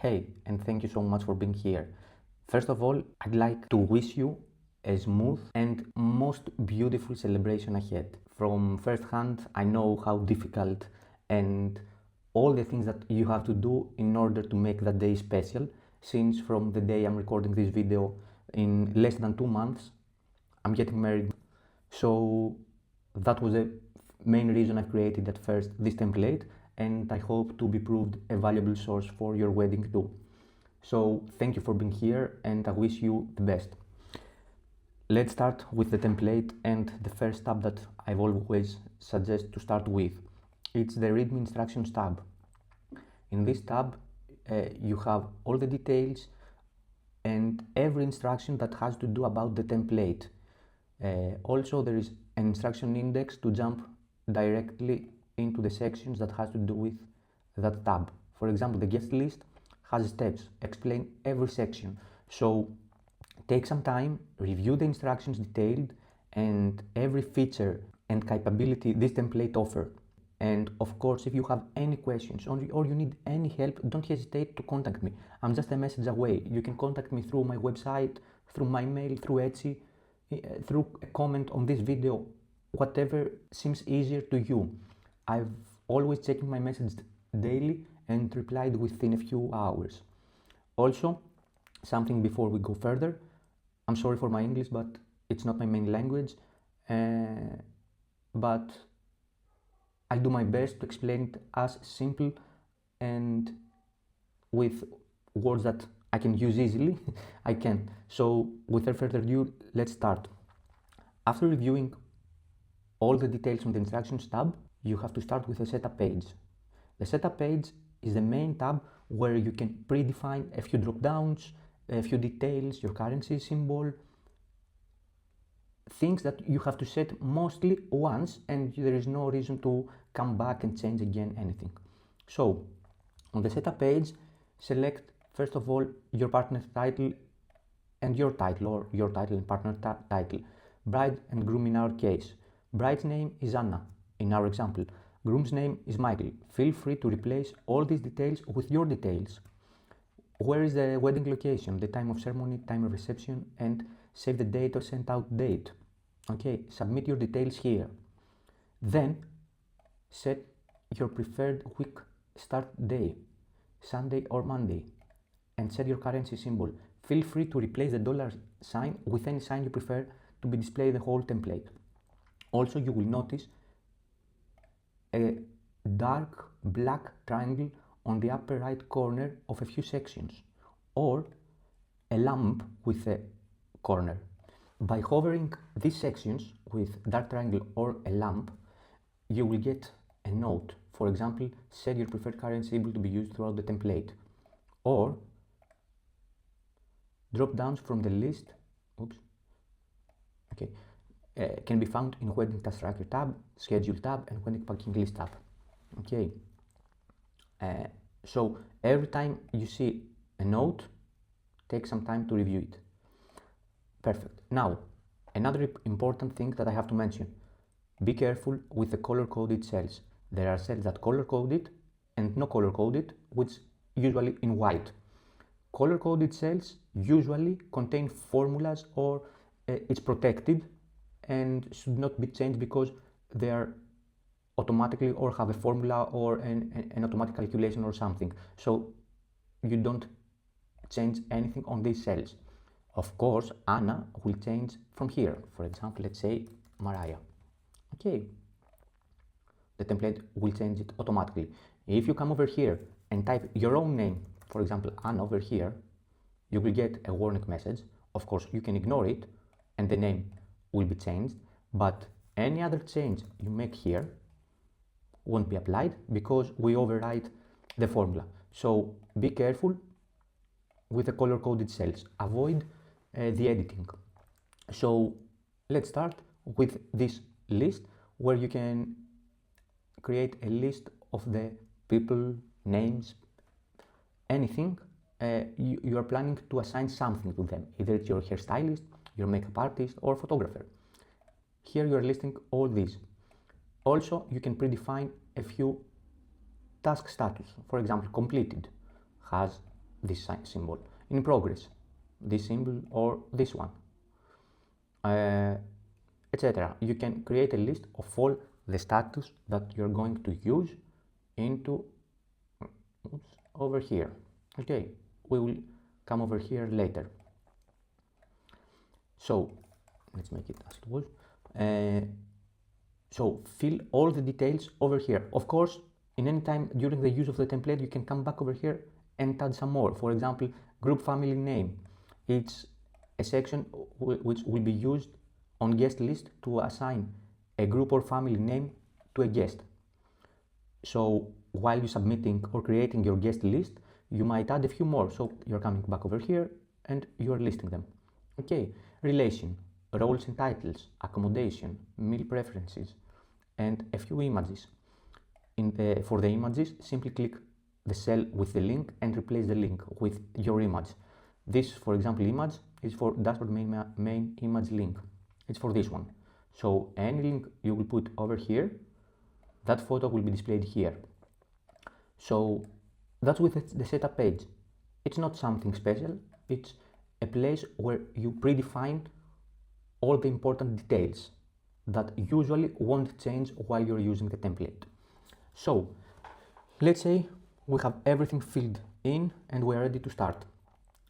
Hey, and thank you so much for being here. First of all, I'd like to wish you a smooth and most beautiful celebration ahead. From first hand, I know how difficult and all the things that you have to do in order to make that day special, since from the day I'm recording this video in less than 2 months, I'm getting married. So that was the main reason I created at first this template, and I hope to be proved a valuable source for your wedding too. So thank you for being here, and I wish you the best. Let's start with the template, and the first tab that I've always suggest to start with. It's the README instructions tab. In this tab, you have all the details and every instruction that has to do about the template. Also, there is an instruction index to jump directly into the sections that has to do with that tab. For example, the guest list has steps, explain every section. So take some time, review the instructions detailed and every feature and capability this template offers. And of course, if you have any questions or you need any help, don't hesitate to contact me. I'm just a message away. You can contact me through my website, through my mail, through Etsy, through a comment on this video, whatever seems easier to you. I've always checking my message daily and replied within a few hours. Also, something before we go further, I'm sorry for my English, but it's not my main language, but I do my best to explain it as simple and with words that I can use easily, I can. So without further ado, let's start. After reviewing all the details from the instructions tab, you have to start with the setup page. The setup page is the main tab where you can predefine a few drop downs, a few details, your currency symbol, things that you have to set mostly once and there is no reason to come back and change again anything. So on the setup page, select first of all your partner's title and your title, or your title and partner title. Bride and groom in our case. Bride's name is Anna in our example. Groom's name is Michael. Feel free to replace all these details with your details. Where is the wedding location, the time of ceremony, time of reception, and save the date or send out date. Okay, submit your details here. Then set your preferred week start day, Sunday or Monday, and set your currency symbol. Feel free to replace the dollar sign with any sign you prefer to be displayed the whole template. Also, you will notice a dark black triangle on the upper right corner of a few sections, or a lamp with a corner. By hovering these sections with dark triangle or a lamp, you will get a note. For example, set your preferred currency symbol to be used throughout the template, or drop downs from the list. Can be found in Wedding Attire Tracker tab, Schedule tab, and Wedding Packing List tab. Okay. So every time you see a note, take some time to review it. Perfect. Now, another important thing that I have to mention: be careful with the color-coded cells. There are cells that color-coded and no color-coded, which usually in white. Color-coded cells usually contain formulas or it's protected and should not be changed because they are automatically or have a formula or an automatic calculation or something. So you don't change anything on these cells. Of course, Anna will change from here. For example, let's say Mariah. Okay. The template will change it automatically. If you come over here and type your own name, for example, Anna over here, you will get a warning message. Of course, you can ignore it and the name will be changed, but any other change you make here won't be applied because we override the formula. So be careful with the color-coded cells. Avoid the editing. So let's start with this list where you can create a list of the people, names, anything you are planning to assign something to them. Either it's your hairstylist, your makeup artist, or photographer. Here you are listing all these. Also, you can predefine a few task status. For example, completed has this symbol. In progress, this symbol or this one, etc. You can create a list of all the status that you're going to use into over here. Okay, we will come over here later. So let's make it as it was. So fill all the details over here. Of course, in any time during the use of the template, you can come back over here and add some more. For example, group family name. It's a section which will be used on guest list to assign a group or family name to a guest. So while you're submitting or creating your guest list, you might add a few more. So you're coming back over here and you're listing them. Okay, relation, roles and titles, accommodation, meal preferences, and a few images. For the images, simply click the cell with the link and replace the link with your image. This, for example, image is for dashboard main image link. It's for this one. So any link you will put over here, that photo will be displayed here. So that's with the setup page. It's not something special. It's a place where you predefine all the important details that usually won't change while you're using the template. So let's say we have everything filled in and we're ready to start.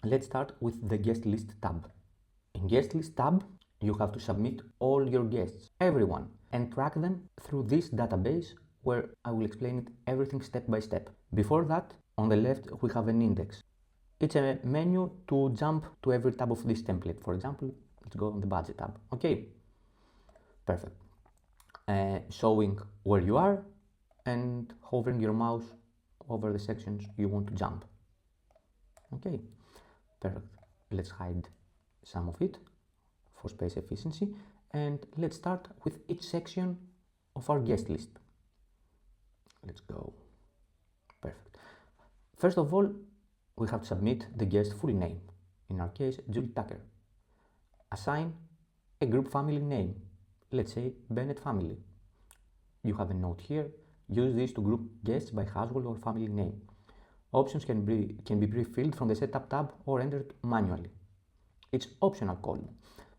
Let's start with the guest list tab. In guest list tab, you have to submit all your guests, everyone, and track them through this database where I will explain it everything step by step. Before that, on the left, we have an index. It's a menu to jump to every tab of this template. For example, let's go on the budget tab. Okay, perfect. Showing where you are and hovering your mouse over the sections you want to jump. Okay, perfect. Let's hide some of it for space efficiency, and let's start with each section of our guest list. Let's go. Perfect. First of all, we have to submit the guest full name. In our case, Julie Tucker. Assign a group family name. Let's say Bennett family. You have a note here. Use this to group guests by household or family name. Options can be pre-filled from the setup tab or entered manually. It's optional column.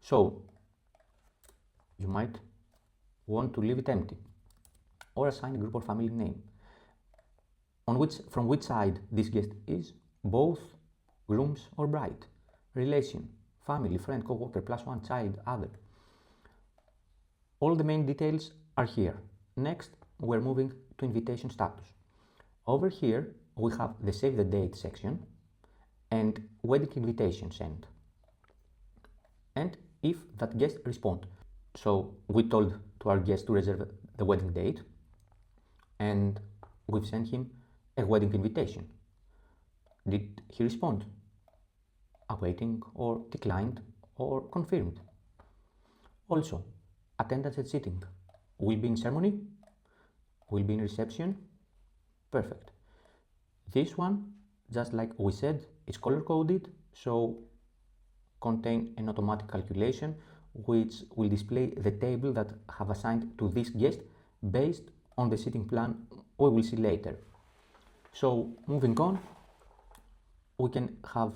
So you might want to leave it empty or assign a group or family name. From which side this guest is, both, grooms or bride, relation, family, friend, co-worker, +1, child, other. All the main details are here. Next, we're moving to invitation status. Over here, we have the save the date section and wedding invitation sent. And if that guest responds. So we told to our guest to reserve the wedding date and we've sent him a wedding invitation. Did he respond? Awaiting or declined or confirmed. Also, attendance at sitting. Will be in ceremony? Will be in reception? Perfect. This one, just like we said, is color coded, so contain an automatic calculation which will display the table that have assigned to this guest based on the seating plan we will see later. So moving on, we can have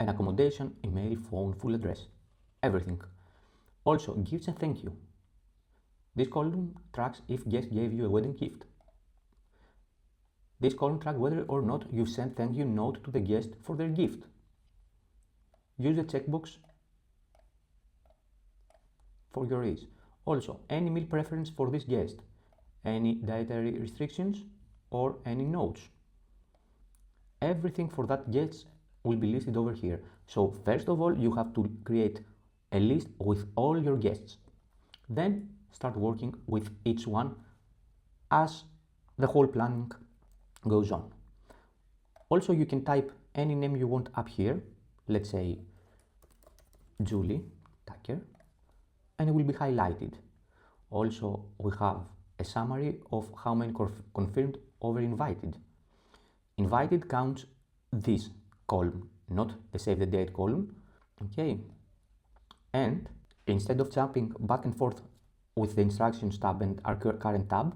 an accommodation, email, phone, full address, everything. Also, gifts and thank you. This column tracks if guest gave you a wedding gift. This column tracks whether or not you sent thank you note to the guest for their gift. Use the checkbox for your ease. Also, any meal preference for this guest, any dietary restrictions or any notes. Everything for that guest will be listed over here. So first of all, you have to create a list with all your guests. Then start working with each one as the whole planning goes on. Also, you can type any name you want up here. Let's say Julie Tucker, and it will be highlighted. Also, we have a summary of how many confirmed over invited. Invited counts this column, not the save the date column. Okay, and instead of jumping back and forth with the instructions tab and our current tab,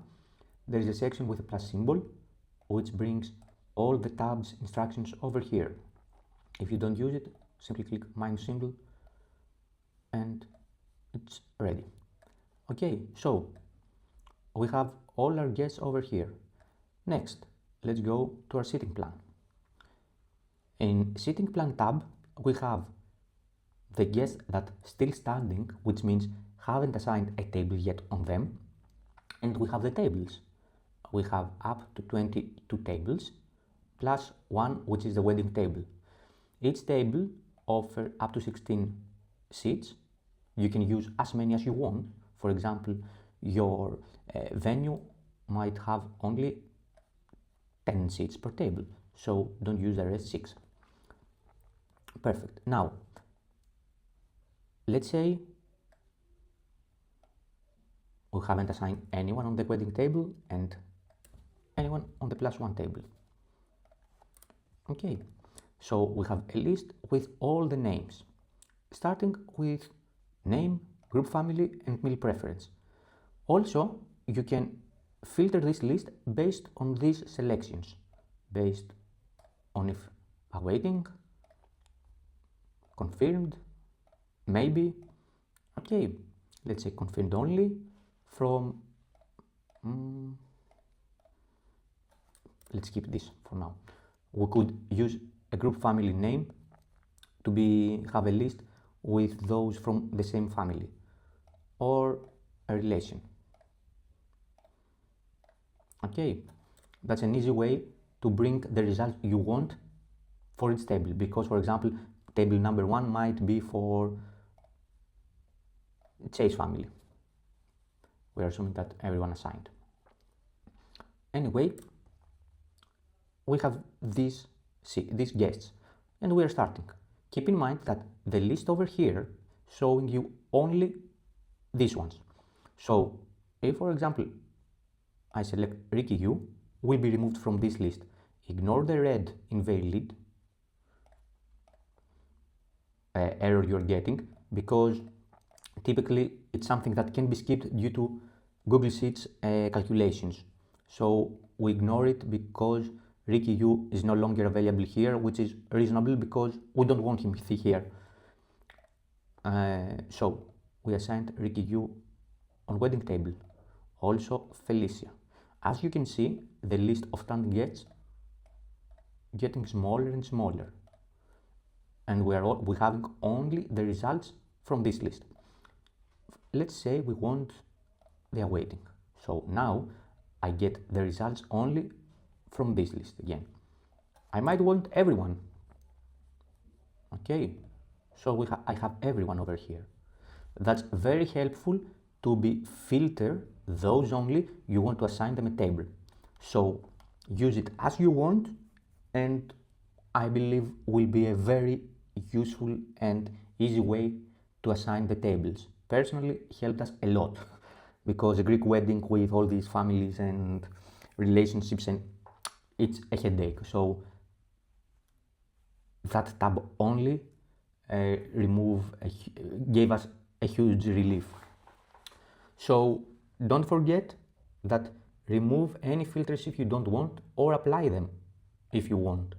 there is a section with a plus symbol which brings all the tabs instructions over here. If you don't use it, simply click minus symbol and it's ready. Okay, so we have all our guests over here. Next, let's go to our seating plan. In seating plan tab, we have the guests that still standing, which means haven't assigned a table yet on them, and we have the tables. We have up to 22 tables plus one, which is the wedding table. Each table offers up to 16 seats. You can use as many as you want. For example, your venue might have only 10 seats per table, so don't use the rest 6. Perfect. Now, let's say we haven't assigned anyone on the wedding table and anyone on the +1 table. Okay, so we have a list with all the names, starting with name, group family, and meal preference. Also, you can filter this list based on these selections, based on if awaiting, confirmed, maybe. Okay, let's say confirmed only from, let's keep this for now. We could use a group family name to have a list with those from the same family or a relation. Okay, that's an easy way to bring the result you want for each table, because for example, table number 1 might be for Chase family. We are assuming that everyone assigned. Anyway, we have these guests and we are starting. Keep in mind that the list over here showing you only these ones. So if, for example, I select Ricky U, will be removed from this list. Ignore the red invalid error you're getting, because typically it's something that can be skipped due to Google Sheets calculations. So we ignore it because Ricky U is no longer available here, which is reasonable because we don't want him here. So we assigned Ricky U on wedding table. Also Felicia. As you can see, the list of standing guests getting smaller and smaller, and we're having only the results from this list. Let's say we want the awaiting. So now I get the results only from this list again. I might want everyone. Okay, so I have everyone over here. That's very helpful to be filter those only you want to assign them a table. So use it as you want, and I believe will be a very useful and easy way to assign the tables. Personally, helped us a lot because a Greek wedding with all these families and relationships, and it's a headache. So that tab only gave us a huge relief. So don't forget that remove any filters if you don't want, or apply them if you want.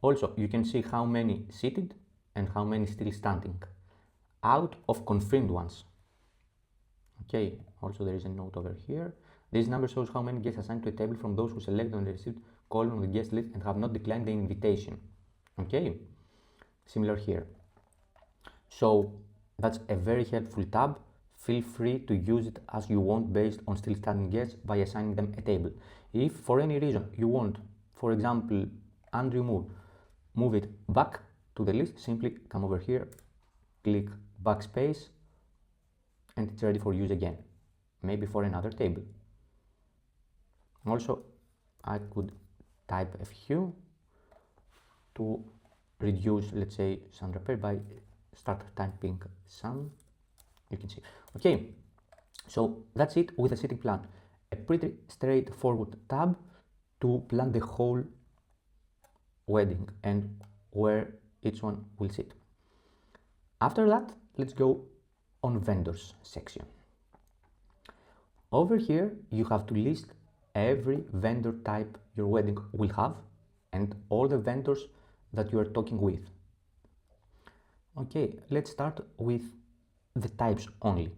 Also, you can see how many seated and how many still standing out of confirmed ones. Okay, also there is a note over here. This number shows how many guests assigned to a table from those who selected on the received column on the guest list and have not declined the invitation. Okay, similar here. So that's a very helpful tab. Feel free to use it as you want based on still standing guests by assigning them a table. If for any reason you want, for example, Andrew Moore, move it back to the list, simply come over here, click backspace, and it's ready for use again, maybe for another table. Also, I could type a few to reduce, let's say, Sandra Perry by start typing some. You can see. Okay, so that's it with a seating plan. A pretty straightforward tab to plan the whole wedding and where each one will sit. After that, let's go on vendors section. Over here, you have to list every vendor type your wedding will have and all the vendors that you are talking with. Okay, let's start with the types only.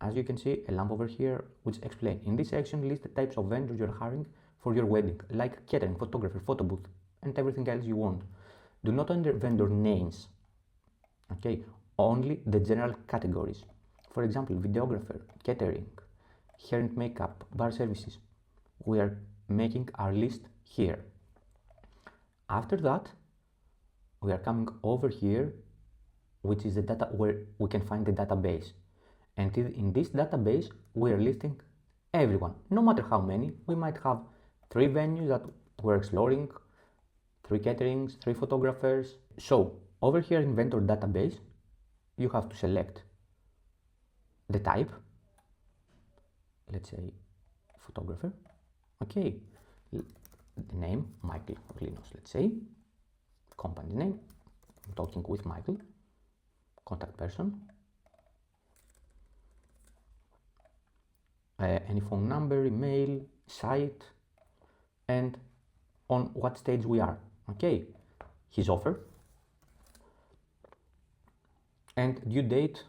As you can see, a lamp over here which explains. In this section, list the types of vendors you're hiring for your wedding, like catering, photographer, photo booth, and everything else you want. Do not enter vendor names, okay? Only the general categories. For example, videographer, catering, hair and makeup, bar services. We are making our list here. After that, we are coming over here, which is the data where we can find the database. And in this database, we are listing everyone, no matter how many. We might have 3 venues that we're exploring, 3 caterings, 3 photographers. So over here in vendor database, you have to select the type, let's say photographer, okay, the name, Michael Linos, let's say, company name, I'm talking with Michael, contact person, any phone number, email, site, and on what stage we are, okay, his offer, and due date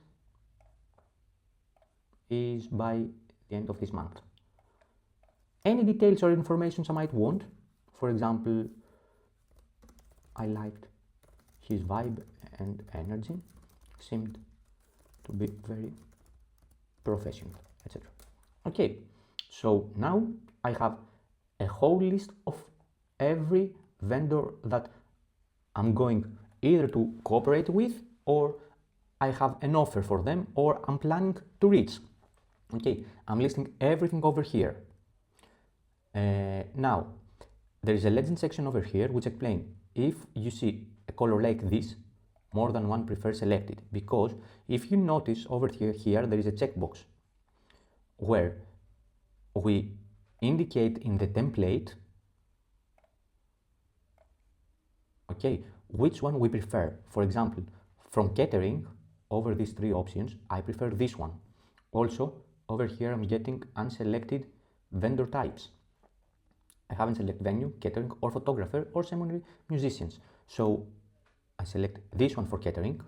is by the end of this month. Any details or information I might want, for example, I liked his vibe and energy, seemed to be very professional, etc. Okay, so now I have a whole list of every vendor that I'm going either to cooperate with, or I have an offer for them, or I'm planning to reach. Okay, I'm listing everything over here. Now, there is a legend section over here which explains if you see a color like this, more than one preferred selected, because if you notice over here there is a checkbox where we indicate in the template, okay, which one we prefer. For example, from catering, over these 3 options, I prefer this one. Also, over here I'm getting unselected vendor types. I haven't selected venue, catering, or photographer, or ceremony musicians. So I select this one for catering,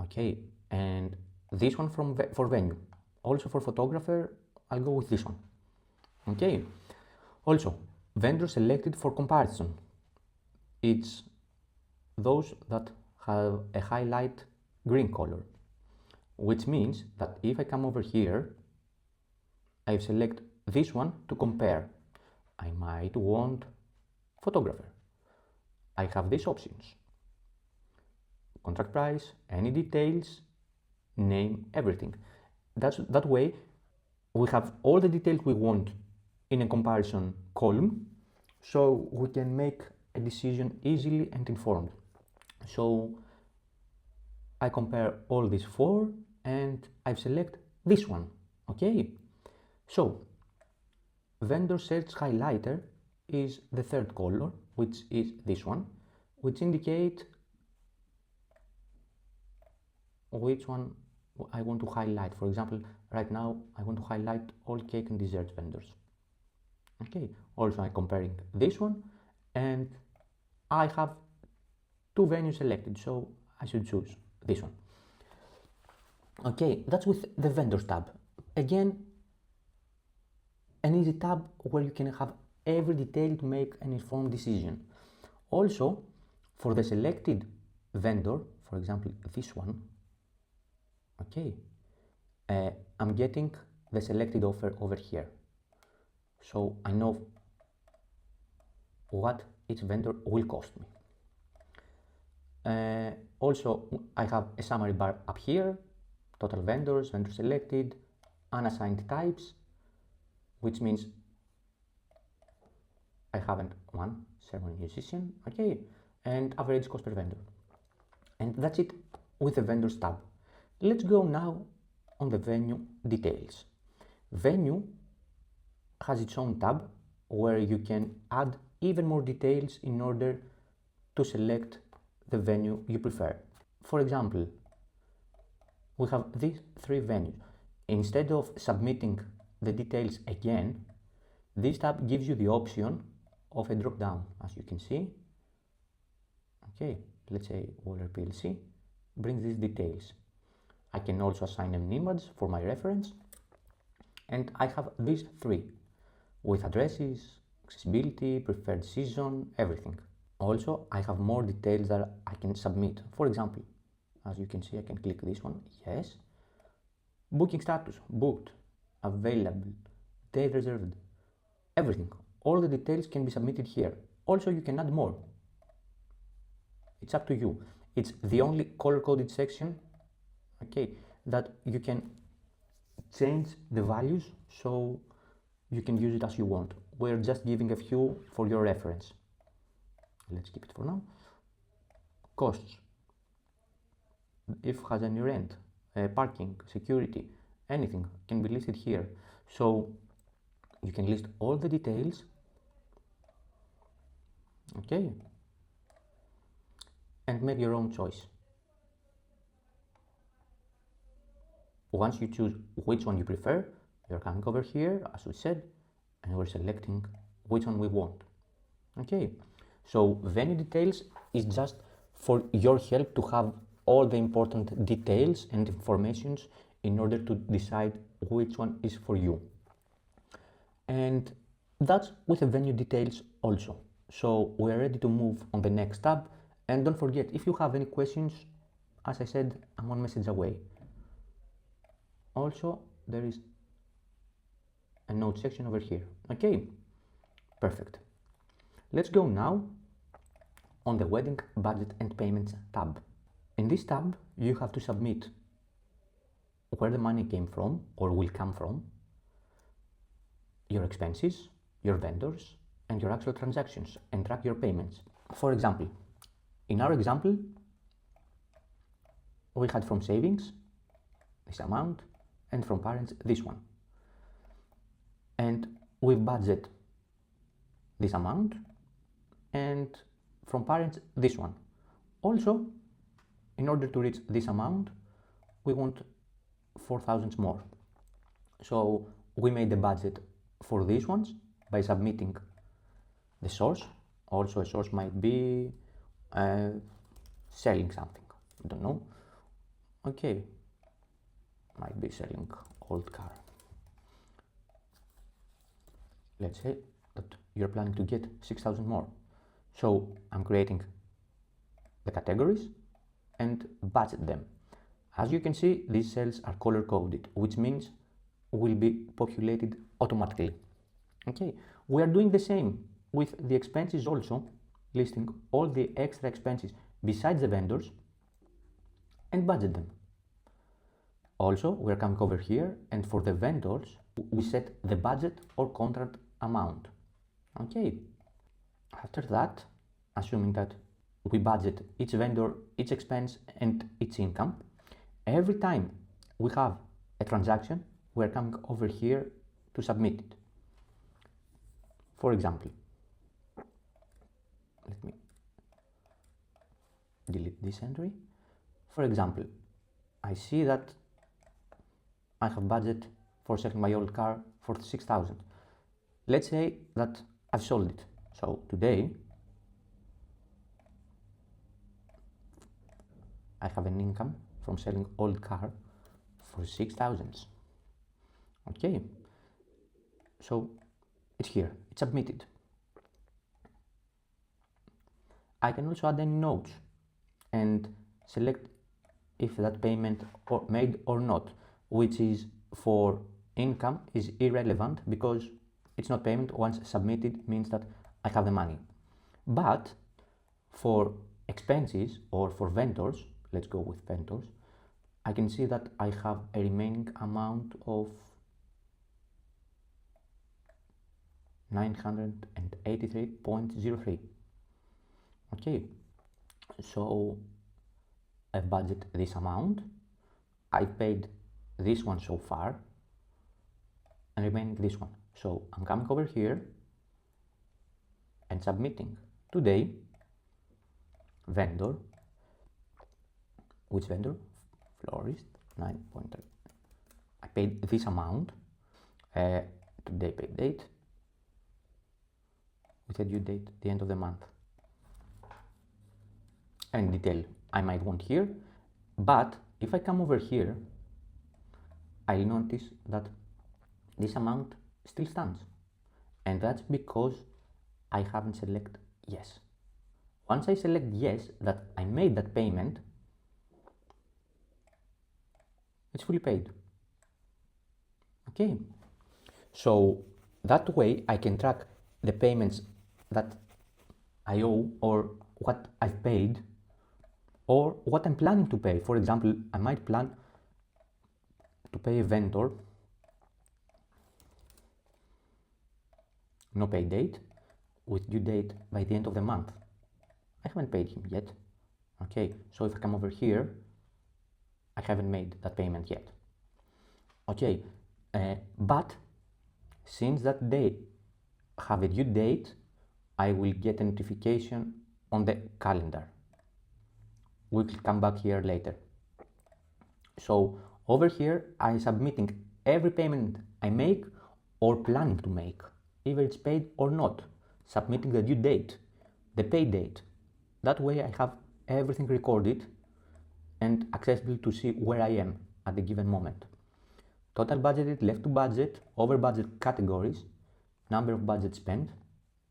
okay, and this one for venue. Also for photographer, I'll go with this one, okay. Also, vendor selected for comparison. It's those that have a highlight green color, which means that if I come over here, I select this one to compare. I might want photographer. I have these options: contract price, any details, name, everything. That way we have all the details we want in a comparison column, so we can make a decision easily and informed. So I compare all these 4 and I select this one, okay. So vendor search highlighter is the 3rd color, which is this one, which indicate which one I want to highlight. For example, right now I want to highlight all cake and dessert vendors, okay. Also I'm comparing this one, and I have 2 venues selected, so I should choose this one. Okay, that's with the vendors tab. Again, an easy tab where you can have every detail to make an informed decision. Also, for the selected vendor, for example, this one, okay, I'm getting the selected offer over here. So I know what each vendor will cost me. Also, I have a summary bar up here, total vendors, vendor selected, unassigned types, which means I haven't one ceremony musician, okay, and average cost per vendor. And that's it with the vendors tab. Let's go now on the venue details. Venue has its own tab where you can add even more details in order to select the venue you prefer. For example, we have these 3 venues. Instead of submitting the details again, this tab gives you the option of a drop down, as you can see. Okay, let's say Waller PLC brings these details. I can also assign an image for my reference, and I have these three with addresses, accessibility, preferred season, everything. Also, I have more details that I can submit. For example, as you can see, I can click this one, yes. Booking status, booked, available, date reserved, everything. All the details can be submitted here. Also, you can add more. It's up to you. It's the only color-coded section, okay, that you can change the values so you can use it as you want. We're just giving a few for your reference. Let's keep it for now. Costs. If has any rent, parking, security, anything can be listed here. So you can list all the details. Okay. And make your own choice. Once you choose which one you prefer, you're coming over here, as we said, and we're selecting which one we want. Okay, so venue details is just for your help to have all the important details and informations in order to decide which one is for you. And that's with the venue details also. So we're ready to move on the next tab. And don't forget, if you have any questions, as I said, I'm one message away. Also, there is a note section over here. Okay, perfect. Let's go now on the wedding budget and payments tab. In this tab, you have to submit where the money came from or will come from, your expenses, your vendors, and your actual transactions, and track your payments. For example, in our example, we had from savings this amount, and from parents this one. And we budget this amount, and from parents this one. Also, in order to reach this amount, we want 4,000 more. So we made the budget for these ones by submitting the source. Also, a source might be selling something, I don't know. Okay, might be selling old car. Let's say that you're planning to get 6,000 more. So I'm creating the categories and budget them. As you can see, these cells are color coded, which means will be populated automatically. Okay, we are doing the same with the expenses also, listing all the extra expenses besides the vendors and budget them. Also, we're coming over here, and for the vendors, we set the budget or contract amount. Okay. After that, assuming that we budget each vendor, each expense, and its income, every time we have a transaction, we're coming over here to submit it. For example, let me delete this entry. For example, I see that I have budget for selling my old car for 6,000. Let's say that I've sold it. So today I have an income from selling old car for 6,000. Okay, so it's here, it's submitted. I can also add any notes and select if that payment made or not, which is for income is irrelevant because it's not payment. Once submitted means that I have the money. But for expenses or for vendors, let's go with vendors, I can see that I have a remaining amount of 983.03. Okay, so I budget this amount, I paid this one so far, and remaining this one. So I'm coming over here and submitting today vendor. Which vendor? Florist, 9.3. I paid this amount, today pay date, with a due date at the end of the month. And detail I might want here, but if I come over here, I'll notice that this amount still stands. And that's because I haven't selected yes. Once I select yes, that I made that payment, it's fully paid. Okay, so that way I can track the payments that I owe or what I've paid or what I'm planning to pay. For example, I might plan to pay a vendor, no pay date, with due date by the end of the month. I haven't paid him yet. Okay, so if I come over here, I haven't made that payment yet. Okay, but since that they have a due date, I will get a notification on the calendar. We'll come back here later. So over here, I'm submitting every payment I make or planning to make, either it's paid or not, submitting the due date, the pay date. That way I have everything recorded and accessible to see where I am at the given moment. Total budgeted, left to budget, over budget categories, number of budget spent,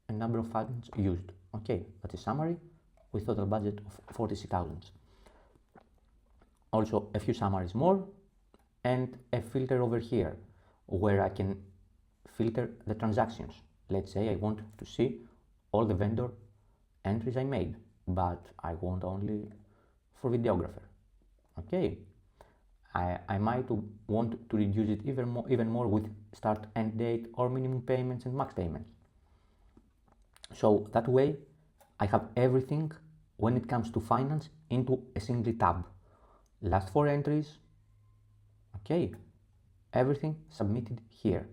and number of funds used. Okay, that's a summary with total budget of 46,000. Also a few summaries more and a filter over here where I can filter the transactions. Let's say I want to see all the vendor entries I made, but I want only for videographer. Okay, I might want to reduce it even more with start end date or minimum payments and max payments. So that way I have everything when it comes to finance into a single tab. Last 4 entries, okay, everything submitted here.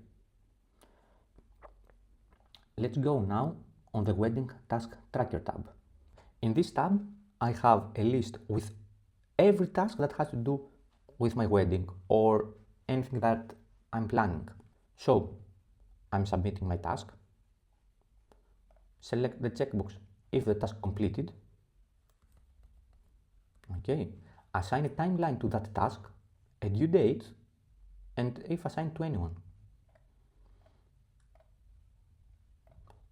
Let's go now on the wedding task tracker tab. In this tab, I have a list with every task that has to do with my wedding or anything that I'm planning. So I'm submitting my task, select the checkbox if the task completed, okay, assign a timeline to that task, a due date, and if assigned to anyone.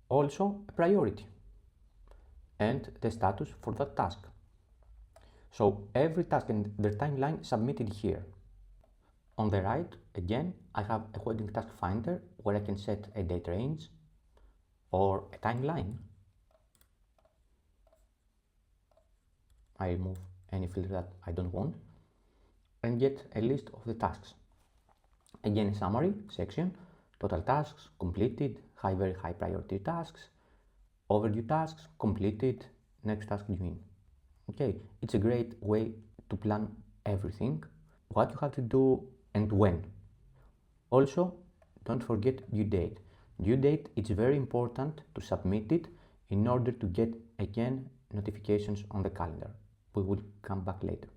Also a priority and the status for that task. So every task and their timeline submitted here. On the right, again, I have a wedding task finder where I can set a date range or a timeline. I remove any filter that I don't want and get a list of the tasks. Again, a summary section, total tasks, completed, very high priority tasks, overdue tasks, completed, next task due in. Okay, it's a great way to plan everything, what you have to do and when. Also, don't forget due date. Due date, it's very important to submit it in order to get, again, notifications on the calendar. We will come back later.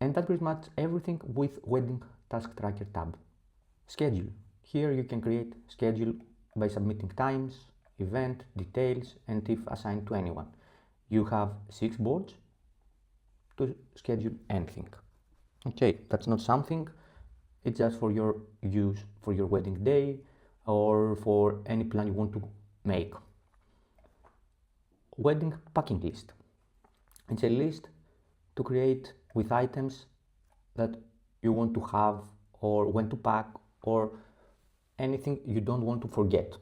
And that's pretty much everything with Wedding Task Tracker tab. Schedule. Here you can create schedule by submitting times, event, details, and if assigned to anyone. You have 6 boards to schedule anything. Okay, that's not something, it's just for your use for your wedding day or for any plan you want to make. Wedding packing list. It's a list to create with items that you want to have or when to pack or anything you don't want to forget.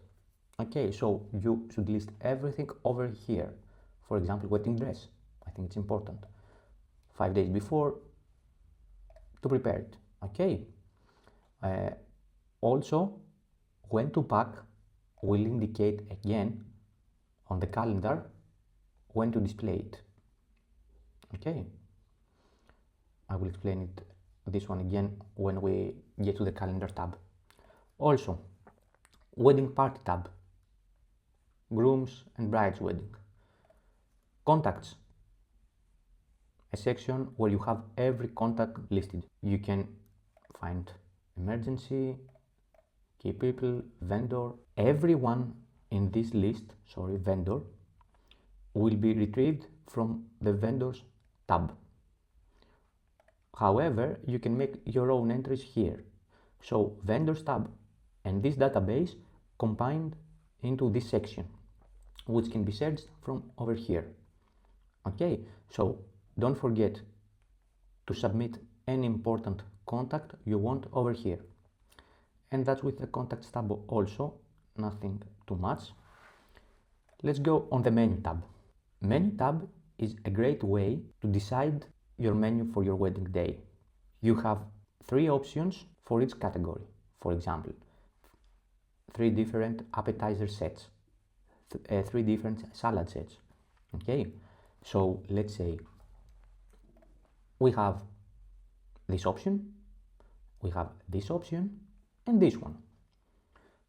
Okay, so you should list everything over here. For example, wedding dress. I think it's important. 5 days before to prepare it. Okay. Also, when to pack will indicate again on the calendar when to display it. Okay. I will explain it this one again when we get to the calendar tab. Also, wedding party tab. Grooms and bride's wedding. Contacts. A section where you have every contact listed. You can find emergency, key people, vendor, everyone in this list, vendor, will be retrieved from the vendors tab. However, you can make your own entries here. So vendors tab and this database combined into this section, which can be searched from over here. Okay, so don't forget to submit any important contact you want over here. And that's with the contacts tab also, nothing too much. Let's go on the menu tab. Menu tab is a great way to decide your menu for your wedding day. You have 3 options for each category. For example, 3 different appetizer sets, 3 different salad sets. Okay, so let's say we have this option, we have this option, and this one.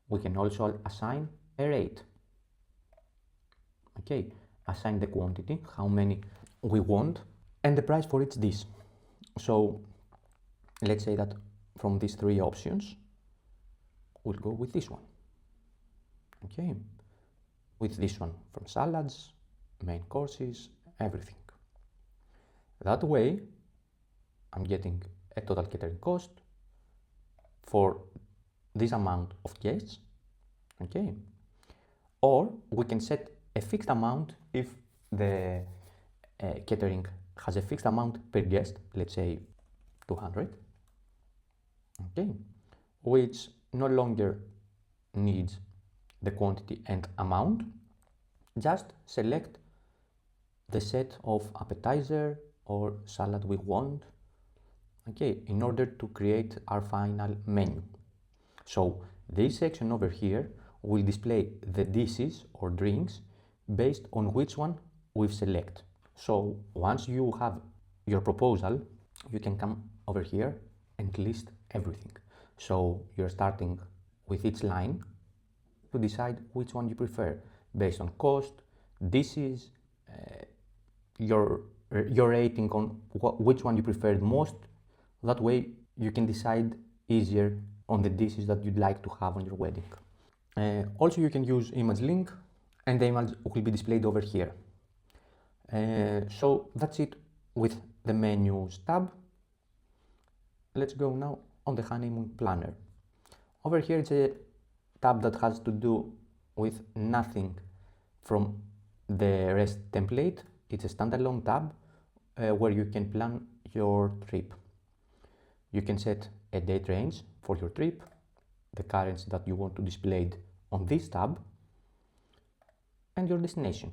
We can also assign a rate. Okay, assign the quantity, how many we want, and the price for each dish. So let's say that from these 3 options, we'll go with this one. Okay, with this one from salads, main courses, everything. That way, I'm getting a total catering cost for this amount of guests. Okay, or we can set a fixed amount if the catering has a fixed amount per guest, let's say 200. Okay, which no longer needs the quantity and amount. Just select the set of appetizer or salad we want, okay, in order to create our final menu. So this section over here will display the dishes or drinks based on which one we've selected. So once you have your proposal, you can come over here and list everything. So you're starting with each line to decide which one you prefer based on cost, dishes, your rating on which one you preferred most. That way you can decide easier on the dishes that you'd like to have on your wedding. Also, you can use image link and the image will be displayed over here. So that's it with the menus tab. Let's go now on the Honeymoon Planner. Over here it's a tab that has to do with nothing from the rest template. It's a standalone tab where you can plan your trip. You can set a date range for your trip, the currency that you want to display on this tab, and your destination.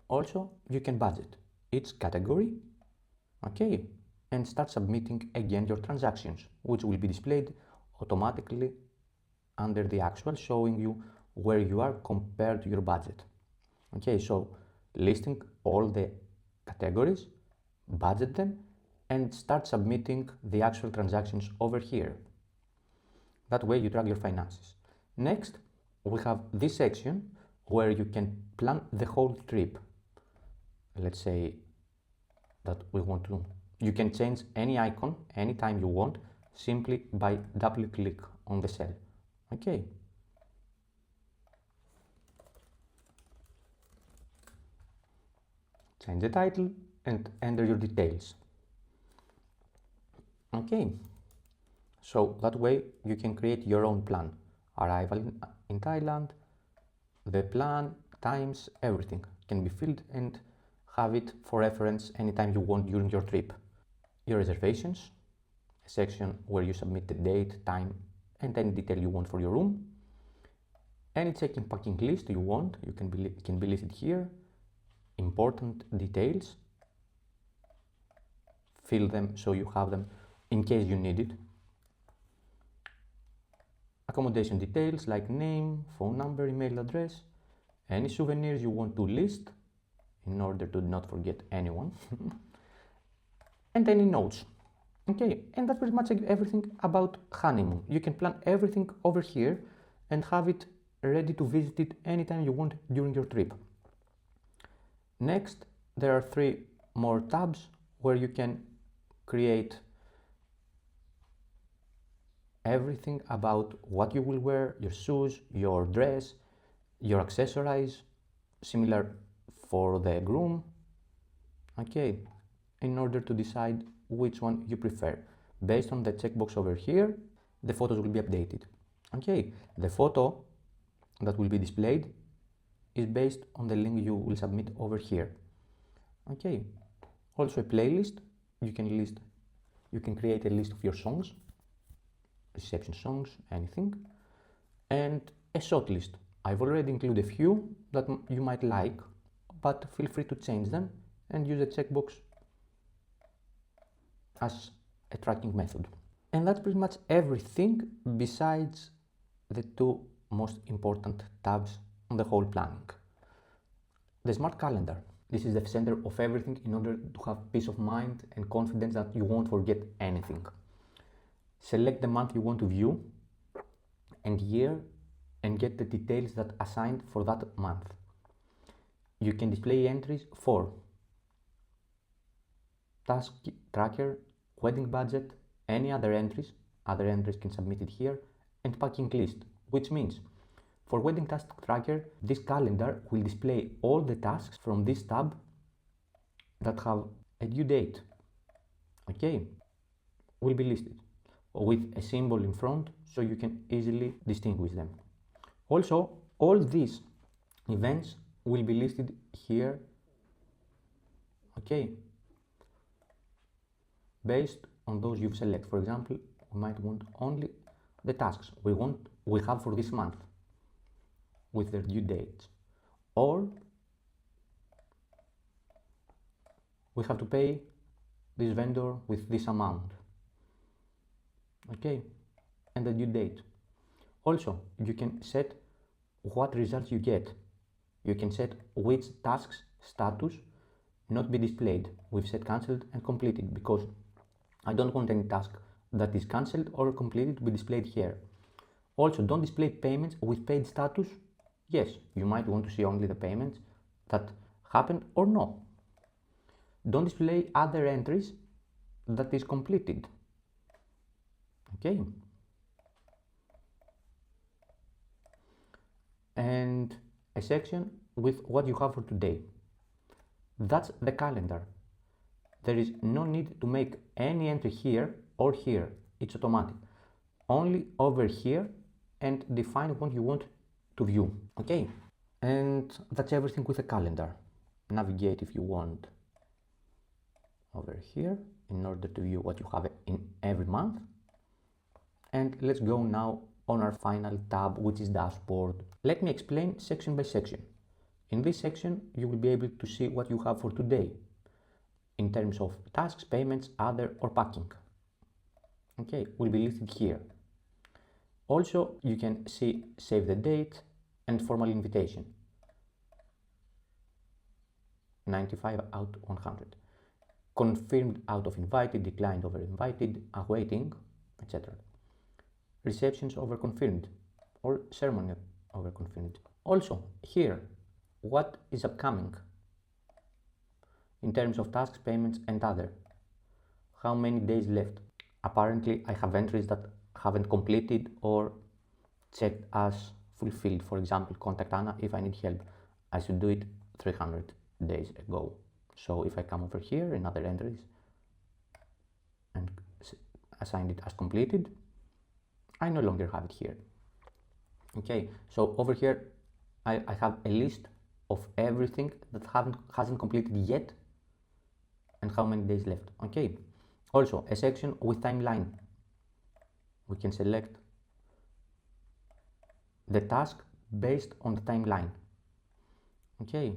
Also, you can budget each category, okay, and start submitting again your transactions, which will be displayed automatically under the actual, showing you where you are compared to your budget. Okay, so listing all the categories, budget them, and start submitting the actual transactions over here. That way you track your finances. Next, we have this section where you can plan the whole trip. Let's say that we want to, you can change any icon anytime you want simply by double click on the cell. Okay. Change the title and enter your details. Okay, so that way you can create your own plan. Arrival in Thailand, the plan, times, everything can be filled and have it for reference anytime you want during your trip. Your reservations, a section where you submit the date, time, and any detail you want for your room. Any check-in packing list you want, you can be listed here. Important details, fill them so you have them in case you need it. Accommodation details like name, phone number, email address, any souvenirs you want to list in order to not forget anyone, and any notes. Okay, and that's pretty much everything about honeymoon. You can plan everything over here and have it ready to visit it anytime you want during your trip. Next, there are 3 more tabs where you can create everything about what you will wear, your shoes, your dress, your accessorize, similar for the groom, okay, in order to decide which one you prefer. Based on the checkbox over here, the photos will be updated. Okay, the photo that will be displayed is based on the link you will submit over here. Okay, also a playlist. You can create a list of your songs, reception songs, anything, and a short list. I've already included a few that you might like, but feel free to change them and use a checkbox as a tracking method. And that's pretty much everything besides the two most important tabs on the whole planning. The smart calendar. This is the center of everything in order to have peace of mind and confidence that you won't forget anything. Select the month you want to view and year and get the details that are assigned for that month. You can display entries for task tracker, wedding budget, any other entries can submit it here, and packing list, which means for wedding task tracker, this calendar will display all the tasks from this tab that have a due date, okay, will be listed with a symbol in front so you can easily distinguish them. Also, all these events will be listed here, okay, based on those you've selected. For example, we might want only the tasks we have for this month with their due dates, or we have to pay this vendor with this amount, okay, and the due date. Also, you can set what results you get. You can set which tasks status not be displayed. We've set cancelled and completed because I don't want any task that is cancelled or completed to be displayed here. Also, don't display payments with paid status. Yes, you might want to see only the payments that happened or no. Don't display other entries that is completed. Okay. And a section with what you have for today. That's the calendar. There is no need to make any entry here or here. It's automatic. Only over here and define what you want to view. Okay. And that's everything with a calendar. Navigate if you want over here in order to view what you have in every month. And let's go now on our final tab, which is dashboard. Let me explain section by section. In this section, you will be able to see what you have for today in terms of tasks, payments, other, or packing. Okay, will be listed here. Also, you can see save the date and formal invitation. 95 out of 100. Confirmed out of invited, declined over invited, awaiting, etc. Receptions over confirmed or ceremony over confirmed. Also, here, what is upcoming in terms of tasks, payments, and other. How many days left? Apparently, I have entries that haven't completed or checked as fulfilled. For example, contact Anna if I need help. I should do it 300 days ago. So if I come over here in other entries and assign it as completed, I no longer have it here. Okay, so over here I have a list of everything that hasn't completed yet and how many days left. Okay, also a section with timeline. We can select the task based on the timeline. Okay,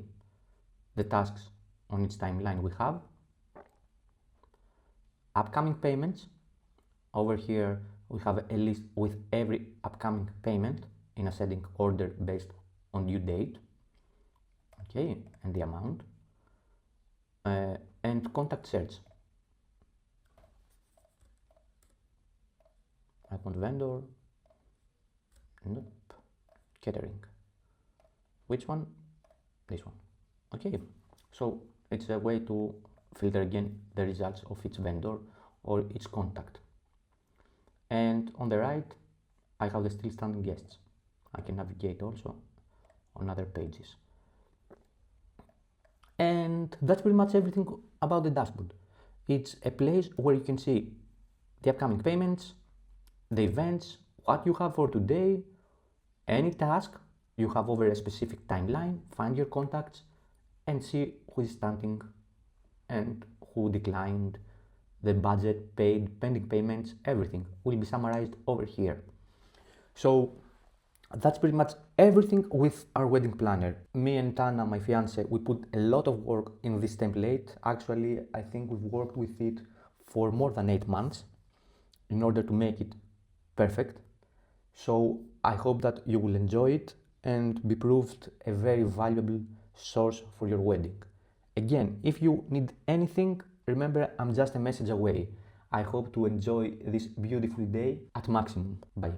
the tasks on its timeline we have. Upcoming payments. Over here we have a list with every upcoming payment in ascending order based on due date, okay, and the amount, and contact search. I want vendor, nope, catering. Which one? This one. Okay, so it's a way to filter again the results of each vendor or each contact. And on the right, I have the still standing guests. I can navigate also on other pages. And that's pretty much everything about the dashboard. It's a place where you can see the upcoming payments, the events, what you have for today, any task you have over a specific timeline, find your contacts, and see who is standing and who declined, the budget, paid, pending payments, everything will be summarized over here. So that's pretty much everything with our wedding planner. Me and Tana, my fiance, we put a lot of work in this template. Actually, I think we've worked with it for more than 8 months in order to make it perfect. So I hope that you will enjoy it and be proved a very valuable source for your wedding. Again, if you need anything, remember I'm just a message away. I hope to enjoy this beautiful day at maximum. Bye.